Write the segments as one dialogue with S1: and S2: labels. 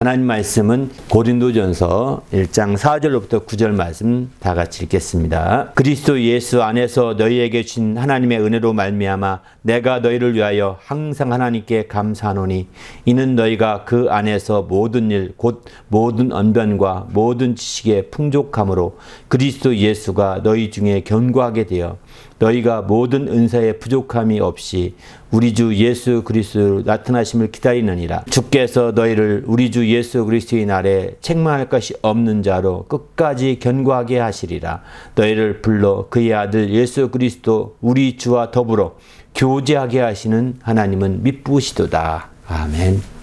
S1: 하나님 말씀은 고린도전서 1장 4절로부터 9절 말씀 다 같이 읽겠습니다. 그리스도 예수 안에서 너희에게 주신 하나님의 은혜로 말미암아 내가 너희를 위하여 항상 하나님께 감사하노니 이는 너희가 그 안에서 모든 일 곧 모든 언변과 모든 지식의 풍족함으로 그리스도 예수가 너희 중에 견고하게 되어 너희가 모든 은사에 부족함이 없이 우리 주 예수 그리스도 나타나심을 기다리느니라. 주께서 너희를 우리 주 예수 그리스도의 날에 책망할 것이 없는 자로 끝까지 견고하게 하시리라. 너희를 불러 그의 아들 예수 그리스도 우리 주와 더불어 교제하게 하시는 하나님은 미쁘시도다. 아멘.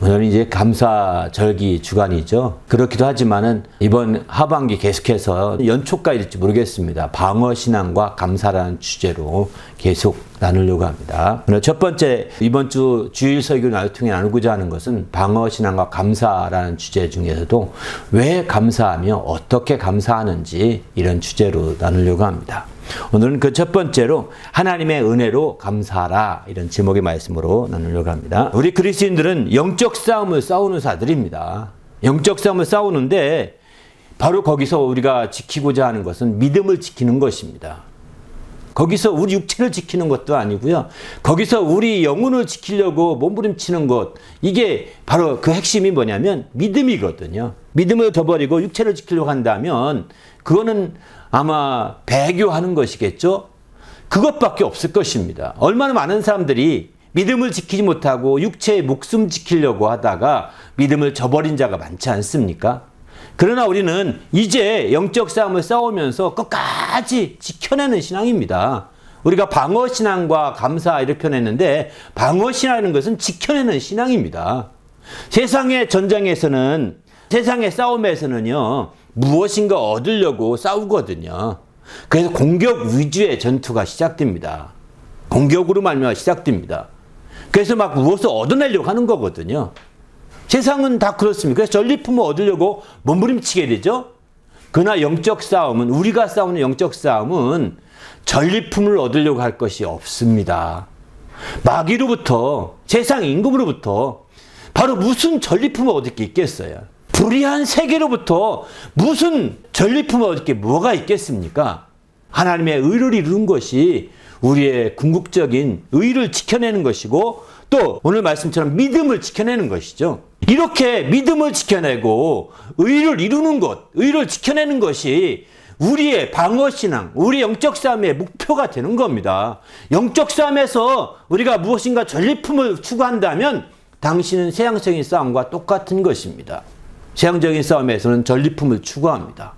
S1: 오늘은 이제 감사절기 주간이죠. 그렇기도 하지만은 이번 하반기 계속해서 연초까지 될지 모르겠습니다. 방어신앙과 감사라는 주제로 계속 나누려고 합니다. 오늘 첫 번째 이번 주 주일 설교를 통해 나누고자 하는 것은 방어신앙과 감사라는 주제 중에서도 왜 감사하며 어떻게 감사하는지 이런 주제로 나누려고 합니다. 오늘은 그 첫 번째로 하나님의 은혜로 감사하라 이런 제목의 말씀으로 나누려고 합니다. 우리 그리스도인들은 영적 싸움을 싸우는 자들입니다. 영적 싸움을 싸우는데 바로 거기서 우리가 지키고자 하는 것은 믿음을 지키는 것입니다. 거기서 우리 육체를 지키는 것도 아니고요. 거기서 우리 영혼을 지키려고 몸부림치는 것, 이게 바로 그 핵심이 뭐냐면 믿음이거든요. 믿음을 저버리고 육체를 지키려고 한다면 그거는 아마 배교하는 것이겠죠. 그것밖에 없을 것입니다. 얼마나 많은 사람들이 믿음을 지키지 못하고 육체의 목숨 지키려고 하다가 믿음을 저버린 자가 많지 않습니까? 그러나 우리는 이제 영적 싸움을 싸우면서 끝까지 지켜내는 신앙입니다. 우리가 방어신앙과 감사 이렇게 표현했는데 방어신앙이라는 것은 지켜내는 신앙입니다. 세상의 전장에서는, 세상의 싸움에서는요, 무엇인가 얻으려고 싸우거든요. 그래서 공격 위주의 전투가 시작됩니다. 공격으로 말미암아 시작됩니다. 그래서 막 무엇을 얻어내려고 하는 거거든요. 세상은 다 그렇습니다. 그래서 전리품을 얻으려고 몸부림치게 되죠. 그러나 영적 싸움은, 우리가 싸우는 영적 싸움은 전리품을 얻으려고 할 것이 없습니다. 마귀로부터, 세상 임금으로부터 바로 무슨 전리품을 얻을 게 있겠어요? 불의한 세계로부터 무슨 전리품을 얻을 게 뭐가 있겠습니까? 하나님의 의를 이루는 것이 우리의 궁극적인 의를 지켜내는 것이고 또 오늘 말씀처럼 믿음을 지켜내는 것이죠. 이렇게 믿음을 지켜내고 의를 이루는 것, 의를 지켜내는 것이 우리의 방어신앙, 우리 영적 싸움의 목표가 되는 겁니다. 영적 싸움에서 우리가 무엇인가 전리품을 추구한다면 당신은 세상적인 싸움과 똑같은 것입니다. 세상적인 싸움에서는 전리품을 추구합니다.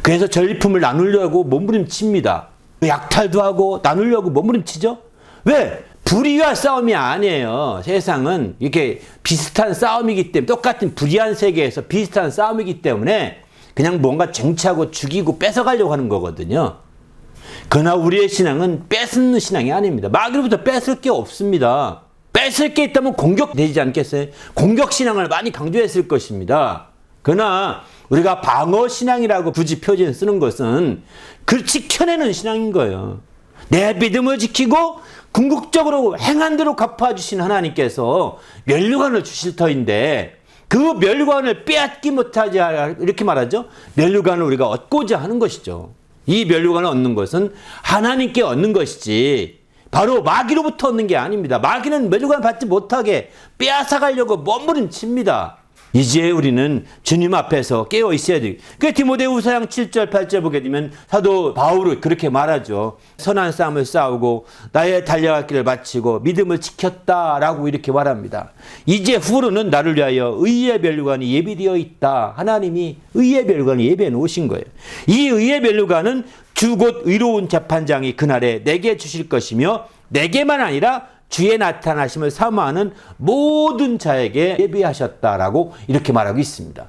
S1: 그래서 전리품을 나누려고 몸부림칩니다. 약탈도 하고 나누려고 몸부림치죠? 왜? 불의와 싸움이 아니에요. 세상은 이렇게 비슷한 싸움이기 때문에, 똑같은 불의한 세계에서 비슷한 싸움이기 때문에 그냥 뭔가 쟁취하고 죽이고 뺏어가려고 하는 거거든요. 그러나 우리의 신앙은 뺏는 신앙이 아닙니다. 마귀로부터 뺏을 게 없습니다. 뺏을 게 있다면 공격되지 않겠어요? 공격신앙을 많이 강조했을 것입니다. 그러나 우리가 방어신앙이라고 굳이 표지를 쓰는 것은 그 지켜내는 신앙인 거예요. 내 믿음을 지키고 궁극적으로 행한 대로 갚아주신 하나님께서 면류관을 주실 터인데 그 면류관을 빼앗기 못하지, 이렇게 말하죠. 면류관을 우리가 얻고자 하는 것이죠. 이 면류관을 얻는 것은 하나님께 얻는 것이지 바로 마귀로부터 얻는 게 아닙니다. 마귀는 면류관 받지 못하게 빼앗아가려고 몸부림칩니다. 이제 우리는 주님 앞에서 깨어 있어야 돼요. 그 디모데후서장 7절 8절 보게 되면 사도 바울은 그렇게 말하죠. 선한 싸움을 싸우고 나의 달려갈 길을 마치고 믿음을 지켰다라고 이렇게 말합니다. 이제 후로는 나를 위하여 의의 면류관이 예비되어 있다. 하나님이 의의 면류관을 예비해 놓으신 거예요. 이 의의 면류관은 주 곧 의로운 재판장이 그날에 내게 주실 것이며 내게만 아니라 주의 나타나심을 사모하는 모든 자에게 예비하셨다라고 이렇게 말하고 있습니다.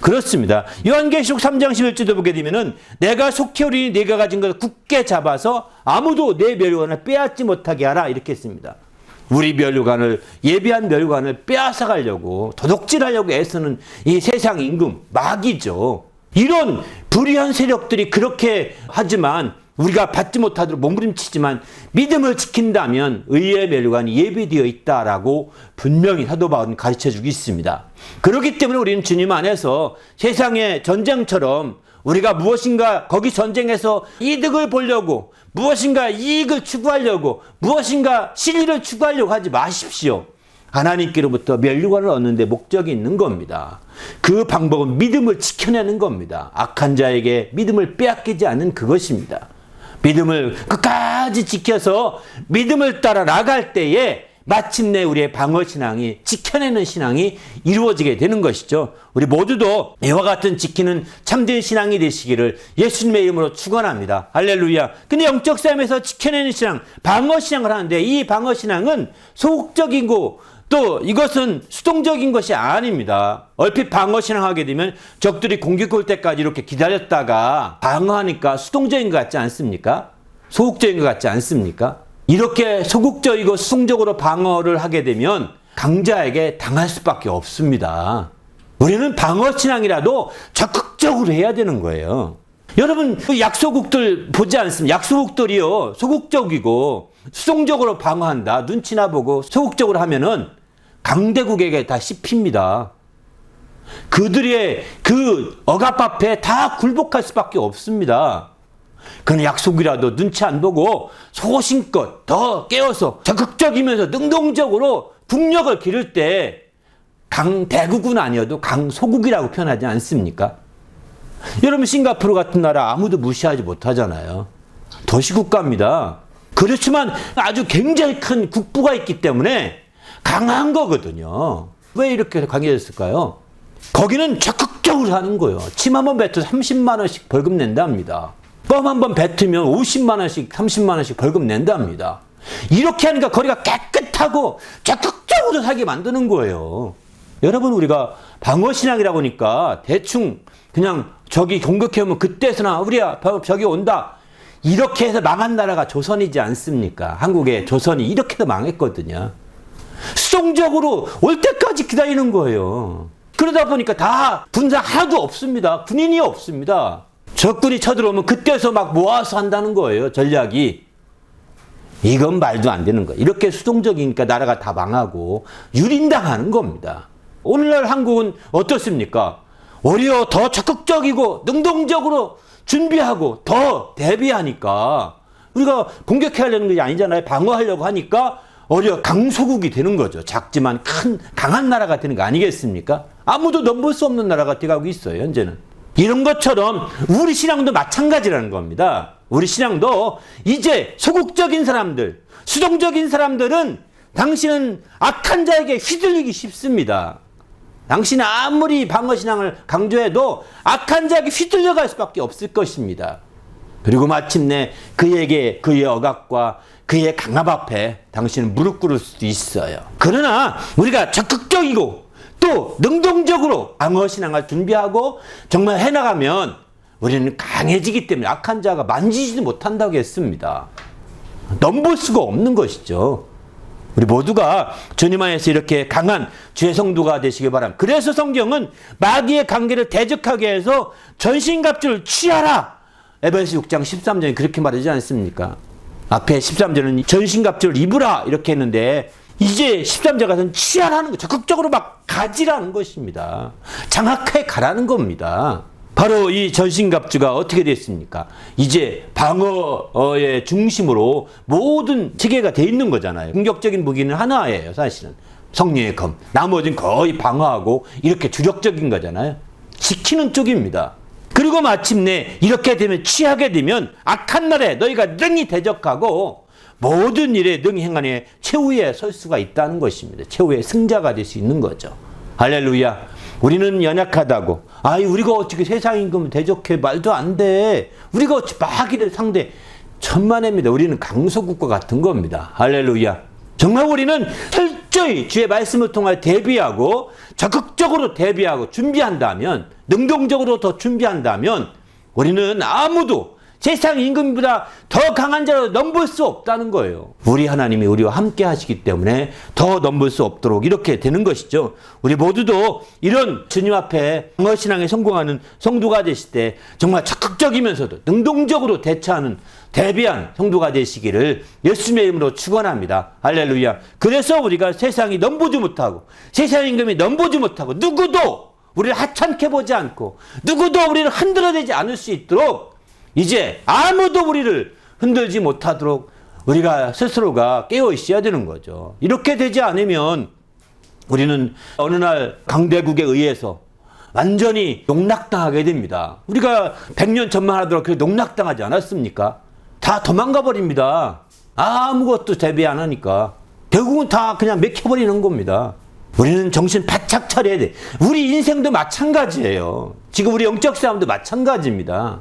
S1: 그렇습니다. 요한계시록 3장 11절도 보게 되면은 내가 속히 오리니 네가 가진 것을 굳게 잡아서 아무도 내 면류관을 빼앗지 못하게 하라 이렇게 했습니다. 우리 면류관을, 예비한 면류관을 빼앗아 가려고 도둑질하려고 애쓰는 이 세상 임금 마귀죠. 이런 불의한 세력들이 그렇게 하지만 우리가 받지 못하도록 몸부림치지만 믿음을 지킨다면 의의 멸관이 예비되어 있다라고 분명히 사도 바울은 가르쳐주고 있습니다. 그렇기 때문에 우리는 주님 안에서 세상의 전쟁처럼 우리가 무엇인가 거기 전쟁에서 이득을 보려고 무엇인가 이익을 추구하려고 무엇인가 진리를 추구하려고 하지 마십시오. 하나님께로부터 멸류관을 얻는 데 목적이 있는 겁니다. 그 방법은 믿음을 지켜내는 겁니다. 악한 자에게 믿음을 빼앗기지 않는 그것입니다. 믿음을 끝까지 지켜서 믿음을 따라 나갈 때에 마침내 우리의 방어신앙이 지켜내는 신앙이 이루어지게 되는 것이죠. 우리 모두도 이와 같은 지키는 참된 신앙이 되시기를 예수님의 이름으로 축원합니다. 할렐루야. 근데 영적 삶에서 지켜내는 신앙, 방어신앙을 하는데 이 방어신앙은 소극적이고 또 이것은 수동적인 것이 아닙니다. 얼핏 방어신앙 하게 되면 적들이 공격 올 때까지 이렇게 기다렸다가 방어하니까 수동적인 것 같지 않습니까? 소극적인 것 같지 않습니까? 이렇게 소극적이고 수동적으로 방어를 하게 되면 강자에게 당할 수밖에 없습니다. 우리는 방어신앙이라도 적극적으로 해야 되는 거예요. 여러분 약소국들 보지 않습니까? 약소국들이요 소극적이고 수동적으로 방어한다. 눈치나 보고 소극적으로 하면은 강대국에게 다 씹힙니다. 그들의 그 억압 앞에 다 굴복할 수밖에 없습니다. 그는 약속이라도 눈치 안 보고 소신껏 더 깨워서 적극적이면서 능동적으로 국력을 기를 때 강대국은 아니어도 강소국이라고 표현하지 않습니까? 여러분 싱가포르 같은 나라 아무도 무시하지 못하잖아요. 도시국가입니다. 그렇지만 아주 굉장히 큰 국부가 있기 때문에 강한 거거든요. 왜 이렇게 강해졌을까요? 거기는 적극적으로 하는 거예요. 침 한 번 뱉어서 30만 원씩 벌금 낸답니다. 껌 한 번 뱉으면 50만 원씩 30만 원씩 벌금 낸답니다. 이렇게 하니까 거리가 깨끗하고 적극적으로 살게 만드는 거예요. 여러분 우리가 방어신앙이라고 하니까 대충 그냥 저기 공격해오면 그때서나 우리야 저기 온다. 이렇게 해서 망한 나라가 조선이지 않습니까? 한국의 조선이 이렇게 해서 망했거든요. 수동적으로 올 때까지 기다리는 거예요. 그러다 보니까 다 군사 하나도 없습니다. 군인이 없습니다. 적군이 쳐들어오면 그때서 막 모아서 한다는 거예요. 전략이. 이건 말도 안 되는 거예요. 이렇게 수동적이니까 나라가 다 망하고 유린당하는 겁니다. 오늘날 한국은 어떻습니까? 오히려 더 적극적이고 능동적으로 준비하고 더 대비하니까 우리가 공격해야 하려는 것이 아니잖아요. 방어하려고 하니까 오히려 강소국이 되는 거죠. 작지만 강한 나라가 되는 거 아니겠습니까? 아무도 넘볼 수 없는 나라가 돼가고 있어요. 현재는. 이런 것처럼 우리 신앙도 마찬가지라는 겁니다. 우리 신앙도 이제 소극적인 사람들, 수동적인 사람들은 당신은 악한 자에게 휘둘리기 쉽습니다. 당신은 아무리 방어신앙을 강조해도 악한 자에게 휘둘려갈 수밖에 없을 것입니다. 그리고 마침내 그에게 그의 억압과 그의 강압 앞에 당신은 무릎 꿇을 수도 있어요. 그러나 우리가 적극적이고 또 능동적으로 방어신앙을 준비하고 정말 해나가면 우리는 강해지기 때문에 악한 자가 만지지도 못한다고 했습니다. 넘볼 수가 없는 것이죠. 우리 모두가 주님 안에서 이렇게 강한 주의 성도가 되시기 바랍니다. 그래서 성경은 마귀의 관계를 대적하게 해서 전신갑주를 취하라. 에베소 6장 13절에 그렇게 말하지 않습니까? 앞에 13절은 전신갑주를 입으라 이렇게 했는데 이제 13절 가서는 취하라는 거, 적극적으로 막 가지라는 것입니다. 장악해 가라는 겁니다. 바로 이 전신갑주가 어떻게 됐습니까? 이제 방어의 중심으로 모든 체계가 돼 있는 거잖아요. 공격적인 무기는 하나예요, 사실은. 성령의 검. 나머지는 거의 방어하고 이렇게 주력적인 거잖아요. 지키는 쪽입니다. 그리고 마침내 이렇게 되면 취하게 되면 악한 날에 너희가 능히 대적하고 모든 일에 능히 행하니 최후에 설 수가 있다는 것입니다. 최후의 승자가 될 수 있는 거죠. 할렐루야. 우리는 연약하다고. 아이 우리가 어떻게 세상 임금을 대적해. 말도 안 돼. 우리가 어찌 마귀를 상대. 천만입니다. 우리는 강소국과 같은 겁니다. 할렐루야. 정말 우리는 철저히 주의 말씀을 통해 대비하고 적극적으로 대비하고 준비한다면 능동적으로 더 준비한다면 우리는 아무도 세상 임금보다 더 강한 자로 넘볼 수 없다는 거예요. 우리 하나님이 우리와 함께 하시기 때문에 더 넘볼 수 없도록 이렇게 되는 것이죠. 우리 모두도 이런 주님 앞에 방어신앙에 성공하는 성도가 되실 때 정말 적극적이면서도 능동적으로 대처하는 대비한 성도가 되시기를 예수님의 이름으로 축원합니다. 할렐루야. 그래서 우리가 세상이 넘보지 못하고 세상 임금이 넘보지 못하고 누구도 우리를 하찮게 보지 않고 누구도 우리를 흔들어대지 않을 수 있도록 이제 아무도 우리를 흔들지 못하도록 우리가 스스로가 깨어 있어야 되는 거죠. 이렇게 되지 않으면 우리는 어느 날 강대국에 의해서 완전히 농락당하게 됩니다. 우리가 100년 전만 하더라도 그렇게 농락당하지 않았습니까? 다 도망가 버립니다. 아무것도 대비 안 하니까. 결국은 다 그냥 맥혀버리는 겁니다. 우리는 정신 바짝 차려야 돼. 우리 인생도 마찬가지예요. 지금 우리 영적 싸움도 마찬가지입니다.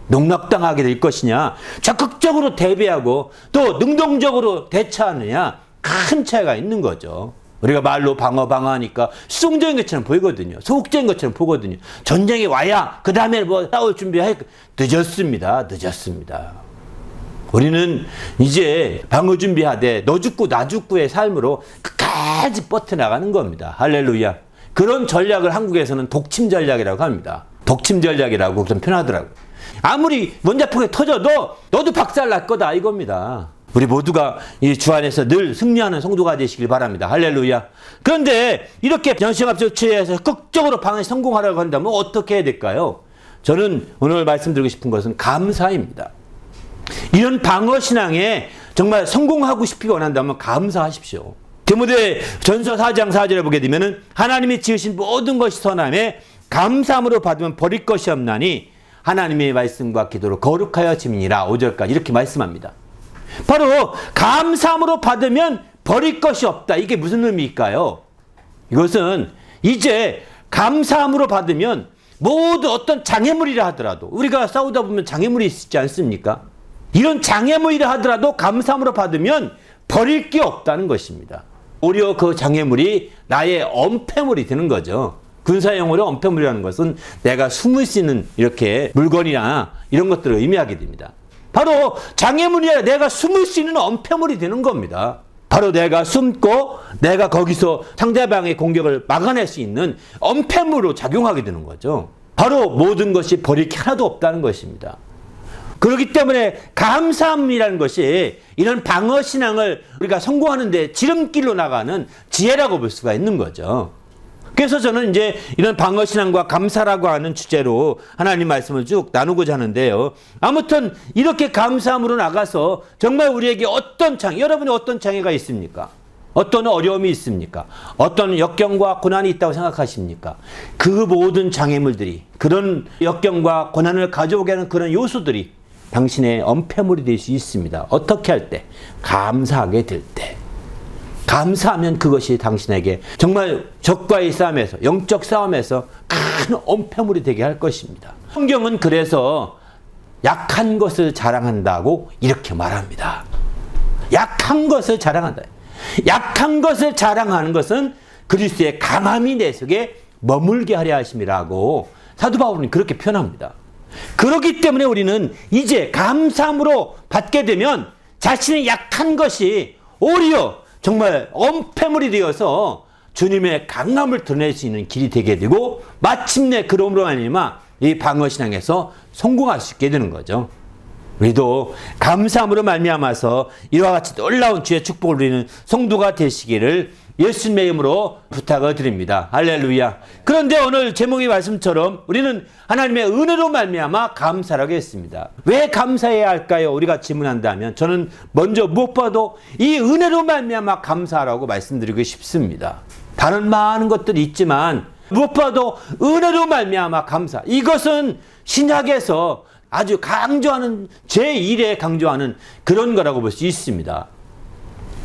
S1: 농락당하게 될 것이냐, 적극적으로 대비하고 또 능동적으로 대처하느냐, 큰 차이가 있는 거죠. 우리가 말로 방어하니까 수동적인 것처럼 보이거든요. 소극적인 것처럼 보거든요. 전쟁이 와야 그 다음에 뭐 싸울 준비할 늦었습니다. 우리는 이제 방어 준비하되 너 죽고 나 죽고의 삶으로 끝까지 뻗어나가는 겁니다. 할렐루야. 그런 전략을 한국에서는 독침 전략이라고 합니다. 독침 전략이라고 좀 편하더라고요. 아무리 원자폭이 터져도 너도 박살날 거다 이겁니다. 우리 모두가 이 주 안에서 늘 승리하는 성도가 되시길 바랍니다. 할렐루야. 그런데 이렇게 전시합적 취해서 극적으로 방어에 성공하려고 한다면 어떻게 해야 될까요? 저는 오늘 말씀드리고 싶은 것은 감사입니다. 이런 방어 신앙에 정말 성공하고 싶기 원한다면 감사하십시오. 디모데 전서 4장 4절에 보게 되면은 하나님이 지으신 모든 것이 선함에 감사함으로 받으면 버릴 것이 없나니 하나님의 말씀과 기도로 거룩하여 지민이라 5절까지 이렇게 말씀합니다. 바로 감사함으로 받으면 버릴 것이 없다. 이게 무슨 의미일까요? 이것은 이제 감사함으로 받으면 모두 어떤 장애물이라 하더라도 우리가 싸우다 보면 장애물이 있지 않습니까? 이런 장애물이라 하더라도 감사함으로 받으면 버릴 게 없다는 것입니다. 오히려 그 장애물이 나의 엄폐물이 되는 거죠. 군사용어로 엄폐물이라는 것은 내가 숨을 수 있는 이렇게 물건이나 이런 것들을 의미하게 됩니다. 바로 장애물이 아니라 내가 숨을 수 있는 엄폐물이 되는 겁니다. 바로 내가 숨고 내가 거기서 상대방의 공격을 막아낼 수 있는 엄폐물로 작용하게 되는 거죠. 바로 모든 것이 버릴 게 하나도 없다는 것입니다. 그렇기 때문에 감사함이라는 것이 이런 방어 신앙을 우리가 성공하는 데 지름길로 나가는 지혜라고 볼 수가 있는 거죠. 그래서 저는 이제 이런 방어 신앙과 감사라고 하는 주제로 하나님 말씀을 쭉 나누고자 하는데요. 아무튼 이렇게 감사함으로 나가서 정말 우리에게 어떤 장애, 여러분이 어떤 장애가 있습니까? 어떤 어려움이 있습니까? 어떤 역경과 고난이 있다고 생각하십니까? 그 모든 장애물들이, 그런 역경과 고난을 가져오게 하는 그런 요소들이 당신의 엄폐물이 될 수 있습니다. 어떻게 할 때? 감사하게 될 때. 감사하면 그것이 당신에게 정말 적과의 싸움에서, 영적 싸움에서 큰 엄폐물이 되게 할 것입니다. 성경은 그래서 약한 것을 자랑한다고 이렇게 말합니다. 약한 것을 자랑한다. 약한 것을 자랑하는 것은 그리스도의 강함이 내 속에 머물게 하려 하심이라고 사도 바울은 그렇게 표현합니다. 그렇기 때문에 우리는 이제 감사함으로 받게 되면 자신의 약한 것이 오히려 정말 엄폐물이 되어서 주님의 강함을 드러낼 수 있는 길이 되게 되고 마침내 그러므로 말미암아 이 방어신앙에서 성공할 수 있게 되는 거죠. 우리도 감사함으로 말미암아서 이와 같이 놀라운 주의 축복을 누리는 성도가 되시기를 예수님의 이름으로 부탁을 드립니다. 할렐루야. 그런데 오늘 제목의 말씀처럼 우리는 하나님의 은혜로 말미암아 감사라고 했습니다. 왜 감사해야 할까요? 우리가 질문한다면 저는 먼저 무엇보다도 이 은혜로 말미암아 감사하라고 말씀드리고 싶습니다. 다른 많은 것들이 있지만 무엇보다도 은혜로 말미암아 감사. 이것은 신약에서 아주 강조하는 제1에 강조하는 그런 거라고 볼 수 있습니다.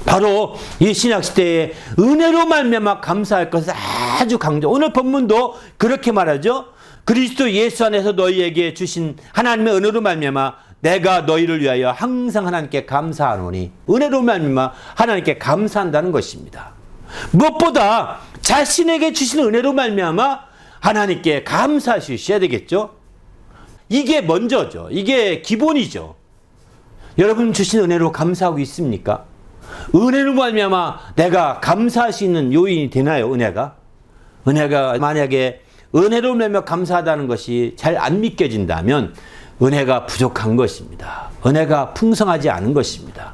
S1: 바로 이 신약시대에 은혜로 말미암아 감사할 것을 아주 강조. 오늘 본문도 그렇게 말하죠. 그리스도 예수 안에서 너희에게 주신 하나님의 은혜로 말미암아 내가 너희를 위하여 항상 하나님께 감사하노니. 은혜로 말미암아 하나님께 감사한다는 것입니다. 무엇보다 자신에게 주신 은혜로 말미암아 하나님께 감사하셔야 되겠죠. 이게 먼저죠. 이게 기본이죠. 여러분 주신 은혜로 감사하고 있습니까? 은혜로 말미암아 내가 감사할 수 있는 요인이 되나요? 은혜가 만약에 은혜로 말미암아 감사하다는 것이 잘 안 믿겨진다면 은혜가 부족한 것입니다. 은혜가 풍성하지 않은 것입니다.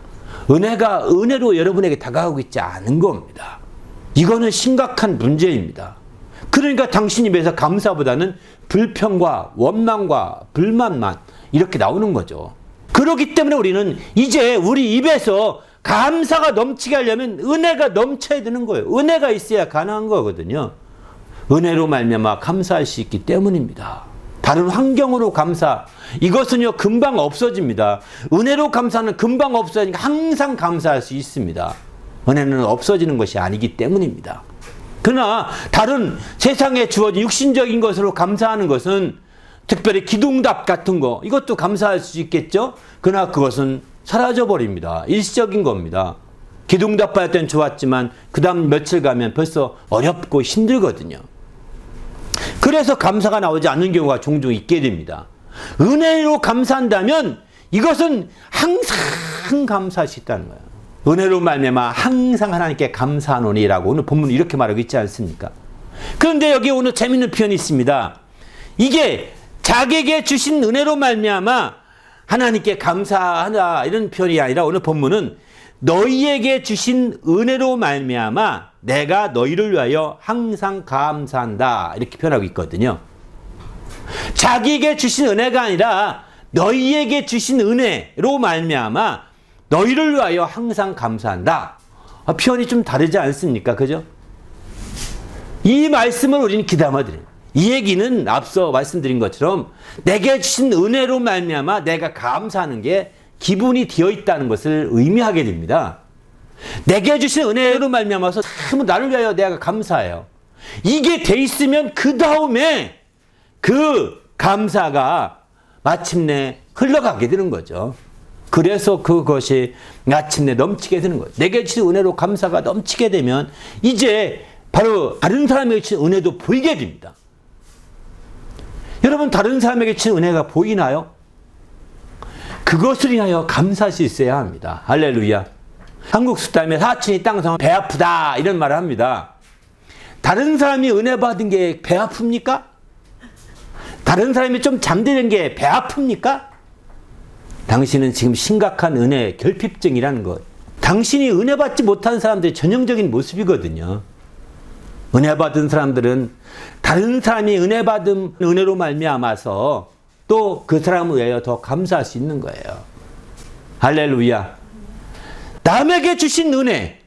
S1: 은혜가 은혜로 여러분에게 다가오고 있지 않은 겁니다. 이거는 심각한 문제입니다. 그러니까 당신 입에서 감사보다는 불평과 원망과 불만만 이렇게 나오는 거죠. 그렇기 때문에 우리는 이제 우리 입에서 감사가 넘치게 하려면 은혜가 넘쳐야 되는 거예요. 은혜가 있어야 가능한 거거든요. 은혜로 말미암아 감사할 수 있기 때문입니다. 다른 환경으로 감사, 이것은요 금방 없어집니다. 은혜로 감사는 금방 없어지니까 항상 감사할 수 있습니다. 은혜는 없어지는 것이 아니기 때문입니다. 그러나 다른 세상에 주어진 육신적인 것으로 감사하는 것은 특별히 기둥답 같은 거, 이것도 감사할 수 있겠죠. 그러나 그것은 사라져버립니다. 일시적인 겁니다. 기둥답 할 땐 좋았지만 그 다음 며칠 가면 벌써 어렵고 힘들거든요. 그래서 감사가 나오지 않는 경우가 종종 있게 됩니다. 은혜로 감사한다면 이것은 항상 감사할 수 있다는 거예요. 은혜로 말미암아 항상 하나님께 감사하노니라고 오늘 본문 이렇게 말하고 있지 않습니까? 그런데 여기 오늘 재밌는 표현이 있습니다. 이게 자기에게 주신 은혜로 말미암아 하나님께 감사하다 이런 표현이 아니라 오늘 본문은 너희에게 주신 은혜로 말미암아 내가 너희를 위하여 항상 감사한다 이렇게 표현하고 있거든요. 자기에게 주신 은혜가 아니라 너희에게 주신 은혜로 말미암아 너희를 위하여 항상 감사한다. 표현이 좀 다르지 않습니까? 그죠? 이 말씀을 우리는 귀담아 드려요. 이 얘기는 앞서 말씀드린 것처럼 내게 주신 은혜로 말미암아 내가 감사하는 게 기분이 되어 있다는 것을 의미하게 됩니다. 내게 주신 은혜로 말미암아서 참 나를 위하여 내가 감사해요. 이게 돼 있으면 그 다음에 그 감사가 마침내 흘러가게 되는 거죠. 그래서 그것이 마침내 넘치게 되는 거죠. 내게 주신 은혜로 감사가 넘치게 되면 이제 바로 다른 사람에게 주신 은혜도 보이게 됩니다. 여러분 다른 사람에게 주신 은혜가 보이나요? 그것을 인하여 감사할 수 있어야 합니다. 할렐루야. 한국 속담에 사촌이 땅성은 배 아프다 이런 말을 합니다. 다른 사람이 은혜 받은 게 배 아픕니까? 다른 사람이 좀 잠드는 게 배 아픕니까? 당신은 지금 심각한 은혜 결핍증이라는 것. 당신이 은혜 받지 못한 사람들의 전형적인 모습이거든요. 은혜 받은 사람들은 다른 사람이 은혜 받은 은혜로 말미암아서 또 그 사람을 위하여 더 감사할 수 있는 거예요. 할렐루야. 남에게 주신 은혜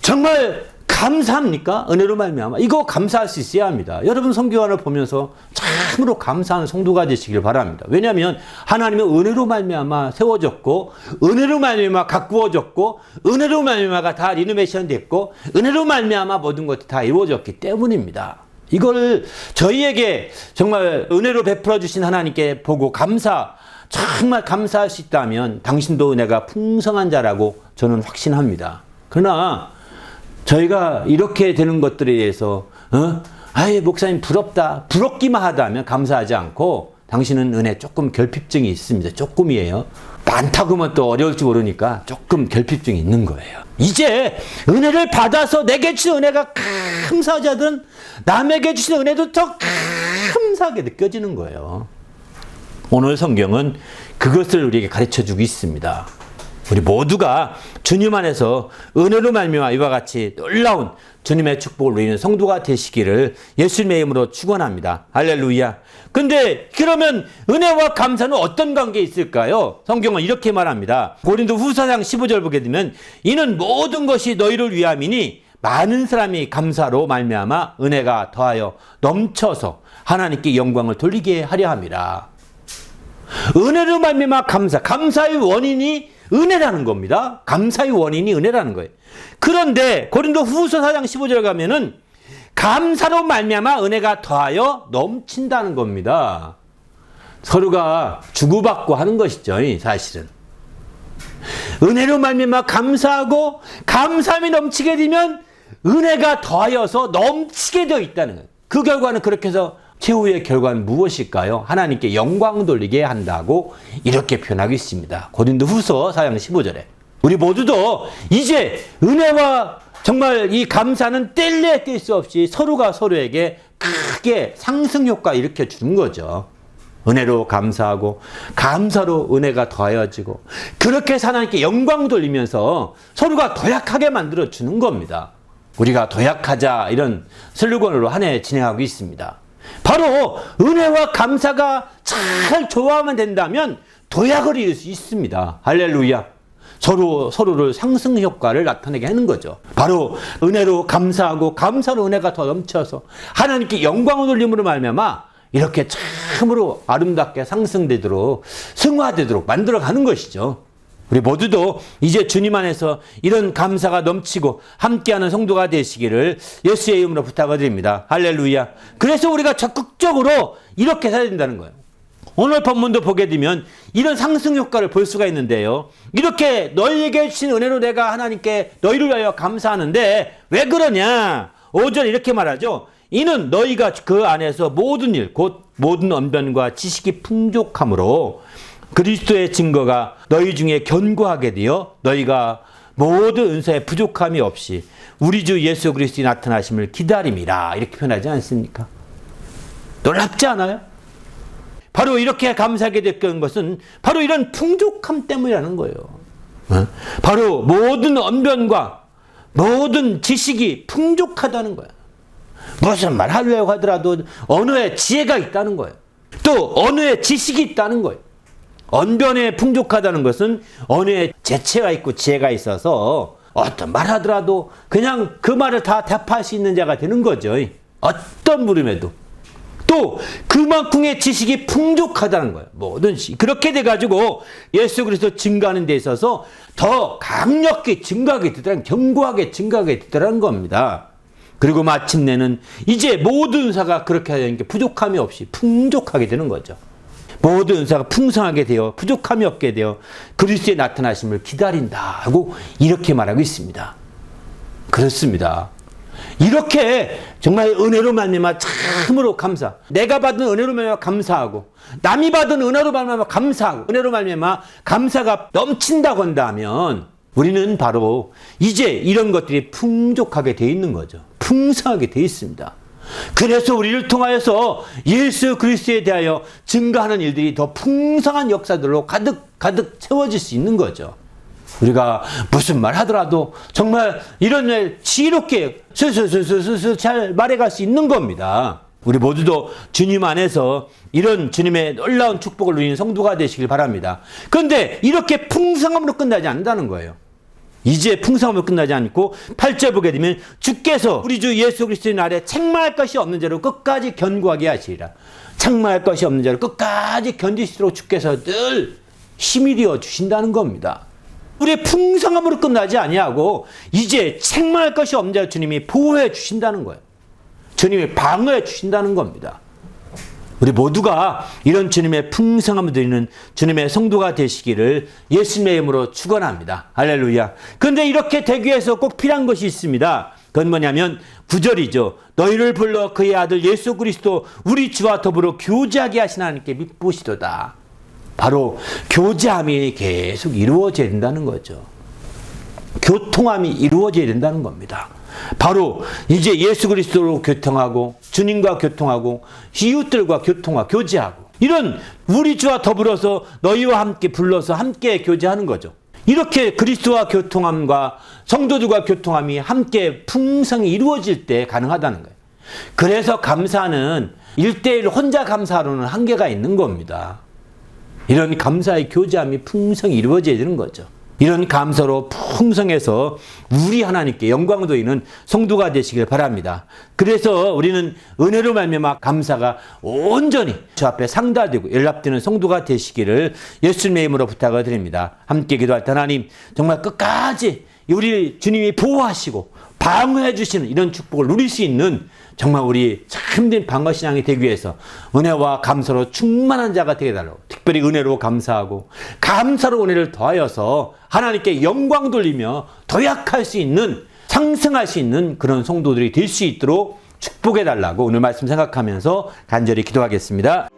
S1: 정말 감사합니까? 은혜로 말미암아 이거 감사할 수 있어야 합니다. 여러분 성경을 보면서 참으로 감사하는 성도가 되시길 바랍니다. 왜냐하면 하나님의 은혜로 말미암아 세워졌고 은혜로 말미암아 가꾸어졌고 은혜로 말미암아가 다 리노베이션 됐고 은혜로 말미암아 모든 것이 다 이루어졌기 때문입니다. 이걸 저희에게 정말 은혜로 베풀어 주신 하나님께 보고 정말 감사할 수 있다면 당신도 은혜가 풍성한 자라고 저는 확신합니다. 그러나 저희가 이렇게 되는 것들에 대해서 아예 목사님 부럽기만 하다면 감사하지 않고 당신은 은혜 조금 결핍증이 있습니다. 조금이에요. 많다고 하면 또 어려울지 모르니까 조금 결핍증이 있는 거예요. 이제 은혜를 받아서 내게 주신 은혜가 감사하지 않은 남에게 주신 은혜도 더 감사하게 느껴지는 거예요. 오늘 성경은 그것을 우리에게 가르쳐주고 있습니다. 우리 모두가 주님 안에서 은혜로 말미암아 이와 같이 놀라운 주님의 축복을 누리는 성도가 되시기를 예수님의 이름으로 축원합니다. 할렐루야. 근데 그러면 은혜와 감사는 어떤 관계에 있을까요? 성경은 이렇게 말합니다. 고린도 후서상 15절 보게 되면 이는 모든 것이 너희를 위함이니 많은 사람이 감사로 말미암아 은혜가 더하여 넘쳐서 하나님께 영광을 돌리게 하려 함이라. 은혜로 말미암아 감사의 원인이 은혜라는 겁니다. 감사의 원인이 은혜라는 거예요. 그런데 고린도 후서 4장 15절 가면은 감사로 말미암아 은혜가 더하여 넘친다는 겁니다. 서로가 주고받고 하는 것이죠. 사실은. 은혜로 말미암아 감사하고 감사함이 넘치게 되면 은혜가 더하여서 넘치게 되어 있다는 거예요. 그 결과는 그렇게 해서 최후의 결과는 무엇일까요? 하나님께 영광 돌리게 한다고 이렇게 표현하고 있습니다. 고린도후서 4장 15절에. 우리 모두도 이제 은혜와 정말 이 감사는 뗄래야 뗄 수 없이 서로가 서로에게 크게 상승 효과 일으켜 주는 거죠. 은혜로 감사하고 감사로 은혜가 더하여지고 그렇게 하나님께 영광 돌리면서 서로가 도약하게 만들어 주는 겁니다. 우리가 도약하자 이런 슬로건으로 한 해 진행하고 있습니다. 바로 은혜와 감사가 잘 조화하면 된다면 도약을 이룰 수 있습니다. 할렐루야. 서로를 상승 효과를 나타내게 하는 거죠. 바로 은혜로 감사하고 감사로 은혜가 더 넘쳐서 하나님께 영광을 돌림으로 말미암아 이렇게 참으로 아름답게 상승되도록 승화되도록 만들어가는 것이죠. 우리 모두도 이제 주님 안에서 이런 감사가 넘치고 함께하는 성도가 되시기를 예수의 이름으로 부탁을 드립니다. 할렐루야. 그래서 우리가 적극적으로 이렇게 살아야 된다는 거예요. 오늘 본문도 보게 되면 이런 상승 효과를 볼 수가 있는데요. 이렇게 너희에게 주신 은혜로 내가 하나님께 너희를 위하여 감사하는데 왜 그러냐? 5절 이렇게 말하죠. 이는 너희가 그 안에서 모든 일, 곧 모든 언변과 지식이 풍족함으로 그리스도의 증거가 너희 중에 견고하게 되어 너희가 모든 은사에 부족함이 없이 우리 주 예수 그리스도의 나타나심을 기다림이라 이렇게 표현하지 않습니까? 놀랍지 않아요? 바로 이렇게 감사하게 됐던 것은 바로 이런 풍족함 때문이라는 거예요. 바로 모든 언변과 모든 지식이 풍족하다는 거예요. 무슨 말 하려고 하더라도 언어에 지혜가 있다는 거예요. 또 언어에 지식이 있다는 거예요. 언변에 풍족하다는 것은 언어에 재치가 있고 지혜가 있어서 어떤 말 하더라도 그냥 그 말을 다 답할 수 있는 자가 되는 거죠. 어떤 물음에도. 또 그만큼의 지식이 풍족하다는 거예요. 뭐든지 그렇게 돼가지고 예수 그리스도 증거하는 데 있어서 더 강력히 증거하게 되더라는, 견고하게 증거하게 되더라는 겁니다. 그리고 마침내는 이제 모든 은사가 그렇게 하는 게 부족함이 없이 풍족하게 되는 거죠. 모든 은사가 풍성하게 되어 부족함이 없게 되어 그리스도의 나타나심을 기다린다 하고 이렇게 말하고 있습니다. 그렇습니다. 이렇게 정말 은혜로 말미암아 참으로 감사. 내가 받은 은혜로 말미암아 감사하고 남이 받은 은혜로 말미암아 감사하고 은혜로 말미암아 감사가 넘친다고 한다면 우리는 바로 이제 이런 것들이 풍족하게 되어 있는 거죠. 풍성하게 되어 있습니다. 그래서 우리를 통하여서 예수 그리스도에 대하여 증거하는 일들이 더 풍성한 역사들로 가득 채워질 수 있는 거죠. 우리가 무슨 말 하더라도 정말 이런 일 지혜롭게 슬슬 잘 말해갈 수 있는 겁니다. 우리 모두도 주님 안에서 이런 주님의 놀라운 축복을 누리는 성도가 되시길 바랍니다. 그런데 이렇게 풍성함으로 끝나지 않는다는 거예요. 이제 풍성함으로 끝나지 않고 8절 보게 되면 주께서 우리 주 예수 그리스도의 날에 책망할 것이 없는 자로 끝까지 견고하게 하시리라. 책망할 것이 없는 자로 끝까지 견디시도록 주께서 늘 힘이 되어 주신다는 겁니다. 우리의 풍성함으로 끝나지 아니하고 이제 책망할 것이 없는 자로 주님이 보호해 주신다는 거예요. 주님이 방어해 주신다는 겁니다. 우리 모두가 이런 주님의 풍성함을 드리는 주님의 성도가 되시기를 예수님의 이름으로 축원합니다. 할렐루야. 그런데 이렇게 되기 위해서 꼭 필요한 것이 있습니다. 그건 뭐냐면 9절이죠. 너희를 불러 그의 아들 예수 그리스도 우리 주와 더불어 교제하게 하신 하나님께 믿으시도다. 바로 교제함이 계속 이루어져야 된다는 거죠. 교통함이 이루어져야 된다는 겁니다. 바로 이제 예수 그리스도로 교통하고 주님과 교통하고 이웃들과 교제하고 이런 우리 주와 더불어서 너희와 함께 불러서 함께 교제하는 거죠. 이렇게 그리스도와 교통함과 성도들과 교통함이 함께 풍성히 이루어질 때 가능하다는 거예요. 그래서 감사는 1대1 혼자 감사로는 한계가 있는 겁니다. 이런 감사의 교제함이 풍성히 이루어져야 되는 거죠. 이런 감사로 풍성해서 우리 하나님께 영광 돌리는 성도가 되시길 바랍니다. 그래서 우리는 은혜로 말미암아 감사가 온전히 주 앞에 상달되고 연락되는 성도가 되시기를 예수님의 이름으로 부탁을 드립니다. 함께 기도할 때 하나님 정말 끝까지 우리 주님이 보호하시고 방어해 주시는 이런 축복을 누릴 수 있는 정말 우리 참된 방어신앙이 되기 위해서 은혜와 감사로 충만한 자가 되게 달라고 특별히 은혜로 감사하고 감사로 은혜를 더하여서 하나님께 영광 돌리며 도약할 수 있는 상승할 수 있는 그런 성도들이 될 수 있도록 축복해 달라고 오늘 말씀 생각하면서 간절히 기도하겠습니다.